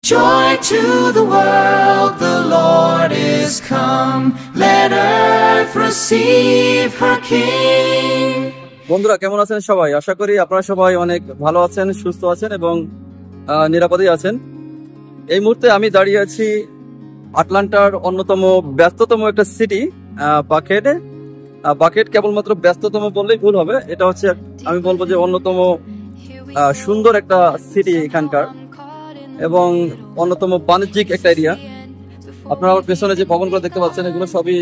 Joy to the world, the Lord is come. Let earth receive her King. বন্ধুরা কেমন আছেন সবাই? আশা করি আপনারা সবাই অনেক ভালো আছেন, সুস্থ আছেন এবং নিরাপদেই আছেন। এই মুহূর্তে আমি দাঁড়িয়ে আছি আটলান্টার অন্যতম ব্যস্ততম একটা সিটি বাকেটে। বাকেট কেবলমাত্র ব্যস্ততম বললেই ভুল হবে, এটা হচ্ছে আমি বলবো যে অন্যতম সুন্দর একটা সিটি এখানকার এবং অন্যতম বাণিজ্যিক একটা এরিয়া। আপনারা পেছনে যে ভবনগুলো দেখতে পাচ্ছেন এগুলো সবই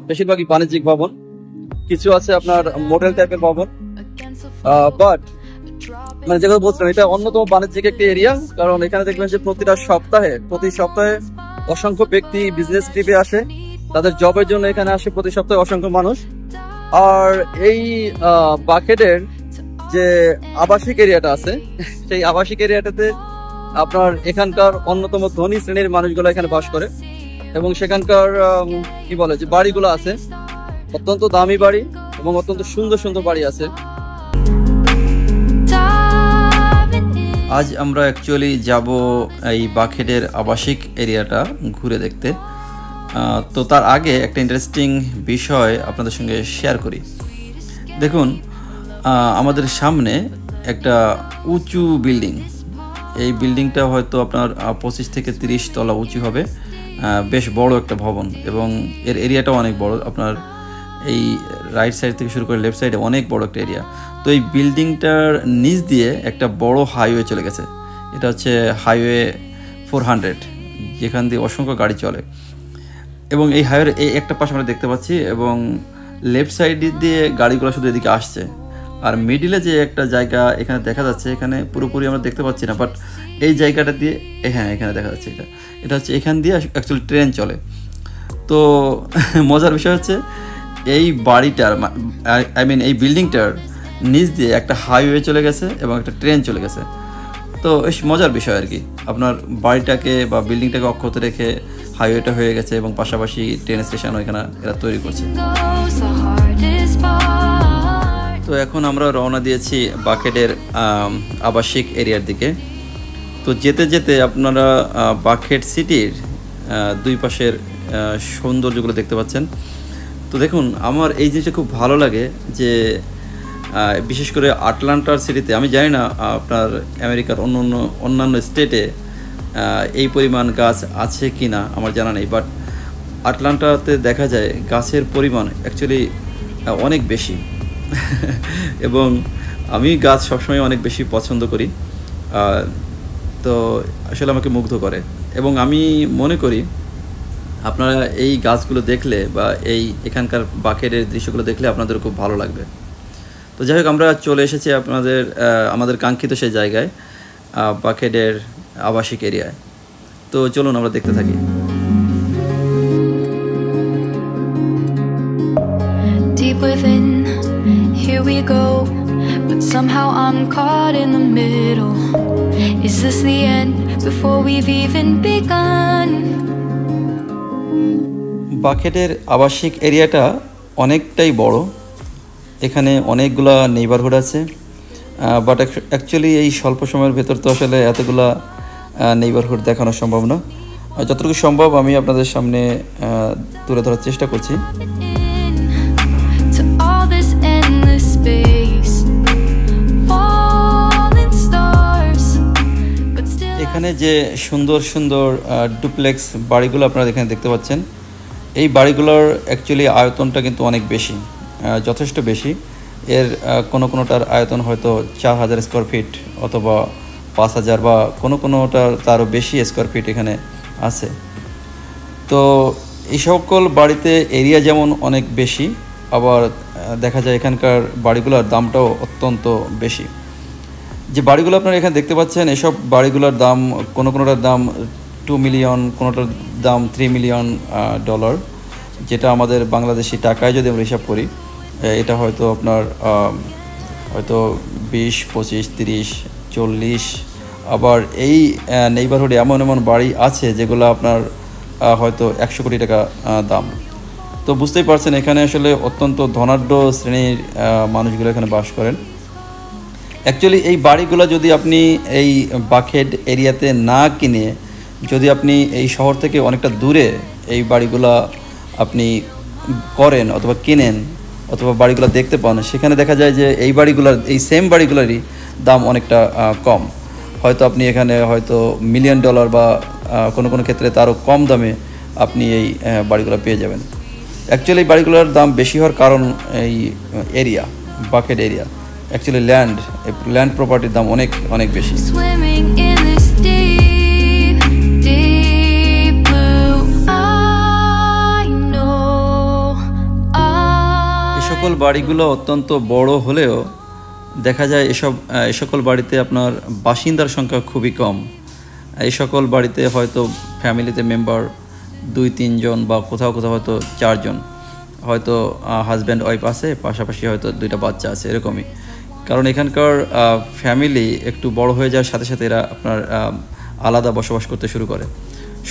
বেশিরভাগই বাণিজ্যিক ভবন, কিছু আছে আপনার মোটেল টাইপের ভবন, বাট মানে যেগুলো বলছিলাম এটা অন্যতম বাণিজ্যিক একটি এরিয়া। কারণ এখানে দেখবেন যে প্রতি সপ্তাহে অসংখ্য ব্যক্তি বিজনেস ট্রিপে আসে, তাদের জবের জন্য এখানে আসে প্রতি সপ্তাহে অসংখ্য মানুষ। আর এই বাকেটের যে আবাসিক এরিয়াটা আছে সেই আবাসিক এরিয়াটাতে আপনার এখানকার অন্যতম ধনী শ্রেণীর মানুষগুলো এখানে বাস করে এবং সেখানকার কি বলে যে বাড়িগুলো আছে অত্যন্ত দামি বাড়ি এবং অত্যন্ত সুন্দর সুন্দর বাড়ি আছে। আজ আমরা অ্যাকচুয়ালি যাব এই বাকেটের আবাসিক এরিয়াটা ঘুরে দেখতে। তো তার আগে একটা ইন্টারেস্টিং বিষয় আপনাদের সঙ্গে শেয়ার করি। দেখুন, আমাদের সামনে একটা উঁচু বিল্ডিং, এই বিল্ডিংটা হয়তো আপনার 25 থেকে 30 তলা উঁচু হবে, বেশ বড় একটা ভবন এবং এর এরিয়াটাও অনেক বড়। আপনার এই রাইট সাইড থেকে শুরু করে লেফট সাইডে অনেক বড় একটা এরিয়া। তো এই বিল্ডিংটার নিচ দিয়ে একটা বড় হাইওয়ে চলে গেছে, এটা হচ্ছে হাইওয়ে 400, যেখান দিয়ে অসংখ্য গাড়ি চলে এবং এই হাইওয়ের এই একটা পাশে আমরা দেখতে পাচ্ছি এবং লেফট সাইড দিয়ে গাড়িগুলো শুধু এদিকে আসছে। আর মিডিলে যে একটা জায়গা এখানে দেখা যাচ্ছে, এখানে পুরোপুরি আমরা দেখতে পাচ্ছি না, বাট এই জায়গাটা দিয়ে হ্যাঁ এখানে দেখা যাচ্ছে, এটা হচ্ছে এখান দিয়ে অ্যাকচুয়ালি ট্রেন চলে। তো মজার বিষয় হচ্ছে এই বাড়িটার এই বিল্ডিংটার নিচ দিয়ে একটা হাইওয়ে চলে গেছে এবং একটা ট্রেন চলে গেছে। তো বেশ মজার বিষয় আর কি, আপনার বাড়িটাকে বা বিল্ডিংটাকে অক্ষত রেখে হাইওয়েটা হয়ে গেছে এবং পাশাপাশি ট্রেন স্টেশনও এখানে এরা তৈরি করছে। তো এখন আমরা রওনা দিয়েছি বাকেটের আবাসিক এরিয়ার দিকে। তো যেতে যেতে আপনারা বাকেট সিটির দুই পাশের সৌন্দর্যগুলো দেখতে পাচ্ছেন। তো দেখুন, আমার এই জিনিসটা খুব ভালো লাগে যে বিশেষ করে আটলান্টার সিটিতে, আমি জানি না আপনার আমেরিকার অন্যান্য স্টেটে এই পরিমাণ গাছ আছে কি না আমার জানা নেই, বাট আটলান্টাতে দেখা যায় গাছের পরিমাণ অ্যাকচুয়ালি অনেক বেশি এবং আমি গাছ সবসময় অনেক বেশি পছন্দ করি। তো আসলে আমাকে মুগ্ধ করে এবং আমি মনে করি আপনারা এই গাছগুলো দেখলে বা এখানকার বাকেটের দৃশ্যগুলো দেখলে আপনাদের খুব ভালো লাগবে। তো যাই হোক, আমরা চলে এসেছি আমাদের কাঙ্ক্ষিত সেই জায়গায়, বাকেটের আবাসিক এরিয়ায়। তো চলুন আমরা দেখতে থাকি। Deep within, here we go, but somehow I'm caught in the middle. Is this the end before we've even begun? বাকেটের আবাসিক এরিয়াটা অনেকটাই বড়, এখানে অনেকগুলা নেইবারহুড আছে, বাট অ্যাকচুয়ালি এই স্বল্প সময়ের ভেতর তো আসলে এতগুলা নেইবারহুড দেখানো সম্ভব না। যতটুকু সম্ভব আমি আপনাদের সামনে তুলে ধরার চেষ্টা করছি। এখানে যে সুন্দর সুন্দর ডুপ্লেক্স বাড়িগুলো আপনারা এখানে দেখতে পাচ্ছেন, এই বাড়িগুলোর অ্যাকচুয়ালি আয়তনটা কিন্তু অনেক বেশি, যথেষ্ট বেশি। এর কোনোটার আয়তন হয়তো 4000 স্কোয়ার ফিট অথবা 5000 বা কোনোটার তারও বেশি স্কোয়ার ফিট এখানে আছে। তো এই সকল বাড়িতে এরিয়া যেমন অনেক বেশি, আবার দেখা যায় এখানকার বাড়িগুলোর দামটাও অত্যন্ত বেশি। যে বাড়িগুলো আপনারা এখানে দেখতে পাচ্ছেন, এসব বাড়িগুলোর দাম কোনোটার দাম 2 মিলিয়ন, কোনোটার দাম $3 মিলিয়ন, যেটা আমাদের বাংলাদেশি টাকায় যদি আমরা হিসাব করি এটা হয়তো আপনার হয়তো 20, 25, 30, 40। আবার এই নেইবারহুডে এমন বাড়ি আছে যেগুলো আপনার হয়তো 100 কোটি টাকা দাম। তো বুঝতেই পারছেন এখানে আসলে অত্যন্ত ধনাঢ্য শ্রেণীর মানুষগুলো এখানে বাস করেন। অ্যাকচুয়ালি এই বাড়িগুলো যদি আপনি এই বাকেট এরিয়াতে না কিনে যদি আপনি এই শহর থেকে অনেকটা দূরে এই বাড়িগুলো আপনি করেন অথবা কেনেন অথবা বাড়িগুলো দেখতে পান, সেখানে দেখা যায় যে এই বাড়িগুলোর, এই সেম বাড়িগুলোরই দাম অনেকটা কম। হয়তো আপনি এখানে হয়তো $1 মিলিয়ন বা কোনো কোনো ক্ষেত্রে তারও কম দামে আপনি এই বাড়িগুলো পেয়ে যাবেন। অ্যাকচুয়ালি এই বাড়িগুলোর দাম বেশি হওয়ার কারণ এই area, bucket area, actually land প্রপার্টির দাম অনেক অনেক বেশি। সকল বাড়িগুলো অত্যন্ত বড় হলেও দেখা যায় এই সকল বাড়িতে আপনার বাসিন্দার সংখ্যা খুবই কম। এই সকল বাড়িতে হয়তো ফ্যামিলিতে মেম্বার 2-3 জন বা কোথাও কোথাও হয়তো 4 জন, হয়তো হাজব্যান্ড ওয়াইফ আছে, পাশাপাশি হয়তো 2টা বাচ্চা আছে, এরকমই। কারণ এখানকার ফ্যামিলি একটু বড় হয়ে যাওয়ার সাথে সাথে এরা আপনার আলাদা বসবাস করতে শুরু করে।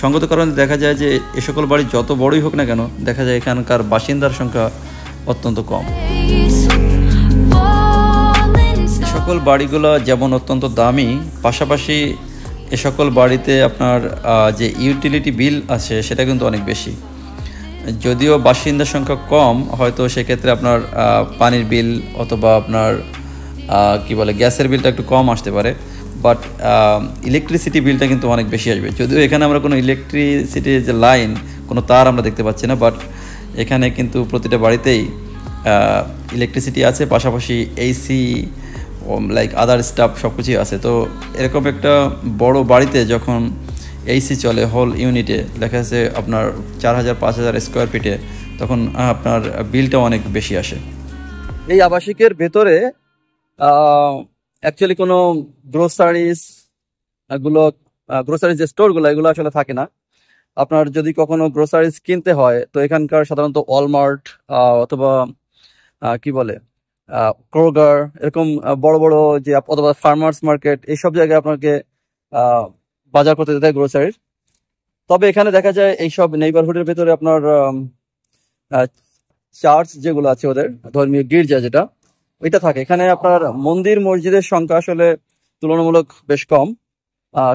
সঙ্গত কারণে দেখা যায় যে এ সকল বাড়ি যত বড়ই হোক না কেন, দেখা যায় এখানকার বাসিন্দার সংখ্যা অত্যন্ত কম। সকল বাড়িগুলো যেমন অত্যন্ত দামি, পাশাপাশি এ সকল বাড়িতে আপনার যে ইউটিলিটি বিল আছে সেটা কিন্তু অনেক বেশি। যদিও বাসিন্দার সংখ্যা কম, হয়তো সেক্ষেত্রে আপনার পানির বিল অথবা আপনার গ্যাসের বিলটা একটু কম আসতে পারে, বাট ইলেকট্রিসিটি বিলটা কিন্তু অনেক বেশি আসবে। যদিও এখানে আমরা কোনো ইলেকট্রিসিটির যে লাইন, কোনো তার আমরা দেখতে পাচ্ছি না, বাট এখানে কিন্তু প্রতিটা বাড়িতেই ইলেকট্রিসিটি আছে, পাশাপাশি এসি লাইক আদার স্টাফ সব কিছুই আছে। তো এরকম একটা বড় বাড়িতে যখন এসি চলে হোল ইউনিটে, দেখা যাচ্ছে আপনার 4000-5000 স্কোয়ার ফিটে, তখন আপনার বিলটা অনেক বেশি আসে। এই আবাসিকের ভেতরে অ্যাকচুয়ালি কোনো গ্রোসারিজ যে স্টোরগুলো, এগুলো আসলে থাকে না। আপনার যদি কখনো গ্রোসারিজ কিনতে হয়, তো এখানকার সাধারণত ওয়ালমার্ট অথবা ক্রোগার, এরকম বড় বড় যে, অথবা ফার্মার্স মার্কেট, এইসব জায়গায় আপনাকে বাজার করতে যেতে হয় গ্রোসারির। তবে এখানে দেখা যায় এইসব নেইবারহুডের ভেতরে আপনার চার্চ যেগুলো আছে, ওদের ধর্মীয় গির্জা যেটা, ওইটা থাকে। এখানে আপনার মন্দির মসজিদের সংখ্যা আসলে তুলনামূলক বেশ কম।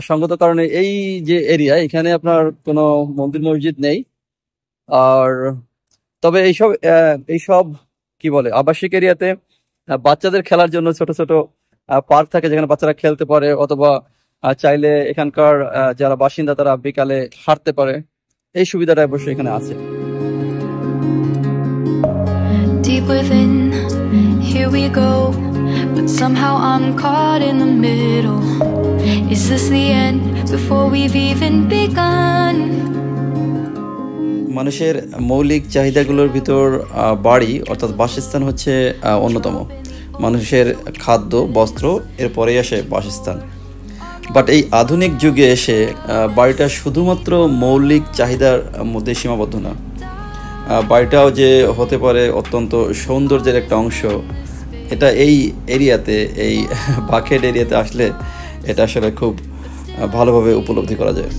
সঙ্গত কারণে এই যে এরিয়া, এখানে আপনার কোনো মন্দির মসজিদ নেই। আর তবে এইসব আবাসিক এরিয়াতে বাচ্চাদের খেলার জন্য ছোট ছোট পার্ক থাকে, যেখানে বাচ্চারা খেলতে পারে, অথবা চাইলে এখানকার যারা বাসিন্দা তারা বিকালে হাঁটতে পারে। এই সুবিধাটা অবশ্যই এখানে আছে। Deep within, here we go, but somehow I'm caught in the middle. Is this the end before we've even begun? মানুষের মৌলিক চাহিদাগুলোর ভিতর বাড়ি অর্থাৎ বাসস্থান হচ্ছে অন্যতম। মানুষের খাদ্য, বস্ত্র, এরপরেই আসে বাসস্থান। বাট এই আধুনিক যুগে এসে বাড়িটা শুধুমাত্র মৌলিক চাহিদার মধ্যে সীমাবদ্ধ না, বাড়িটাও যে হতে পারে অত্যন্ত সৌন্দর্যের একটা অংশ। এটা এই এরিয়াতে, এই বাকেট এরিয়াতে আসলে এটা আসলে খুব ভালোভাবে উপলব্ধি করা যায়।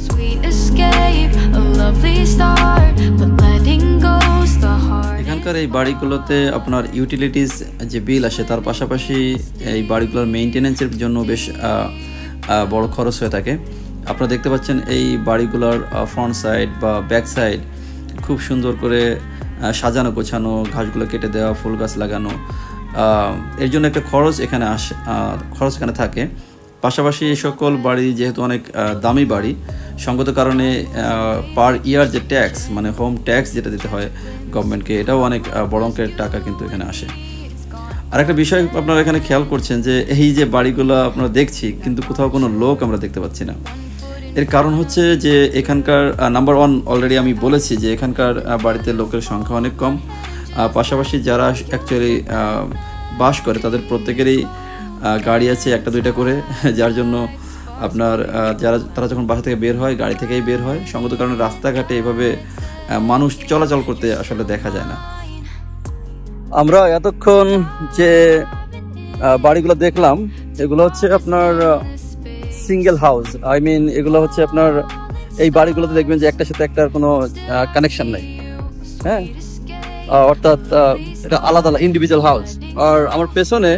এখানকার এই বাড়িগুলোতে আপনার ইউটিলিটিস যে বিল আসে, তার পাশাপাশি এই বাড়িগুলোর মেইনটেনেন্সের জন্য বেশ বড় খরচ হয়ে থাকে। আপনারা দেখতে পাচ্ছেন এই বাড়িগুলোর ফ্রন্ট সাইড বা ব্যাক সাইড খুব সুন্দর করে সাজানো গোছানো, ঘাসগুলো কেটে দেওয়া, ফুল গাছ লাগানো, এর জন্য একটা খরচ এখানে থাকে। পাশাপাশি এই সকল বাড়ি যেহেতু অনেক দামি বাড়ি, সঙ্গত কারণে পার ইয়ার যে ট্যাক্স, মানে হোম ট্যাক্স যেটা দিতে হয় গভর্নমেন্টকে, এটাও অনেক বড় অঙ্কের টাকা কিন্তু এখানে আসে। আর একটা বিষয় আপনারা এখানে খেয়াল করছেন যে এই যে বাড়িগুলো আপনারা দেখছি, কিন্তু কোথাও কোনো লোক আমরা দেখতে পাচ্ছি না। এর কারণ হচ্ছে যে এখানকার নাম্বার 1 অলরেডি আমি বলেছি যে এখানকার বাড়িতে লোকের সংখ্যা অনেক কম। পাশাপাশি যারা অ্যাকচুয়ালি বাস করে তাদের প্রত্যেকেরই গাড়ি আছে 1-2টা করে, যার জন্য আপনার তারা যখন বাসা থেকে বের হয় গাড়ি থেকেই বের হয়। সঙ্গত কারণে রাস্তাঘাটে এভাবে মানুষ চলাচল করতে আসলে দেখা যায় না। আমরা এতক্ষণ যে বাড়িগুলো দেখলাম, এগুলো হচ্ছে আপনার সিঙ্গেল হাউস, এগুলো হচ্ছে আপনার এই বাড়িগুলোতে দেখবেন যে একটার সাথে একটার কোনো কানেকশন নাই, হ্যাঁ, অর্থাৎ এটা আলাদা ইন্ডিভিজুয়াল হাউস। আর আমার পেছনে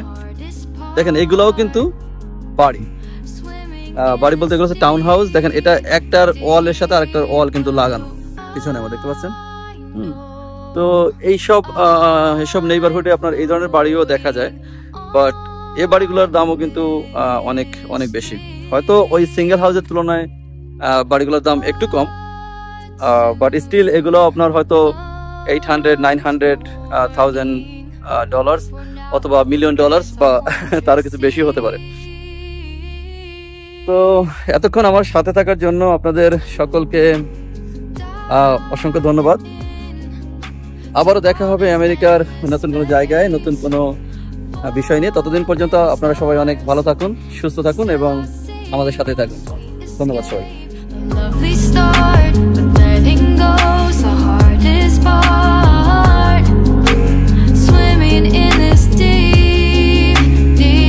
দেখেন এগুলোও কিন্তু বাড়ি, বাড়ি বলতে এগুলো হচ্ছে টাউন হাউস। দেখেন এটা একটার ওয়ালের সাথে আরেকটার ওয়াল কিন্তু লাগানো পিছনে আমার, দেখতে পাচ্ছেন। তো এইসব নেইবারহুডে আপনার এই ধরনের বাড়িও দেখা যায়, বাট এই বাড়িগুলোর দামও কিন্তু অনেক অনেক বেশি। হয়তো ওই সিঙ্গেল হাউসের তুলনায় বাড়িগুলোর দাম একটু কম, বাট স্টিল এগুলো আপনার হয়তো $800,000-900,000 অথবা $1 million বা তারও কিছু বেশি হতে পারে। তো এতক্ষণ আমার সাথে থাকার জন্য আপনাদের সকলকে অসংখ্য ধন্যবাদ। আবারও দেখা হবে আমেরিকার নতুন কোনো জায়গায়, নতুন কোনো বিষয় নিয়ে। ততদিন পর্যন্ত আপনারা সবাই অনেক ভালো থাকুন, সুস্থ থাকুন এবং আমাদের সাথে থাকুন। ধন্যবাদ সবাই।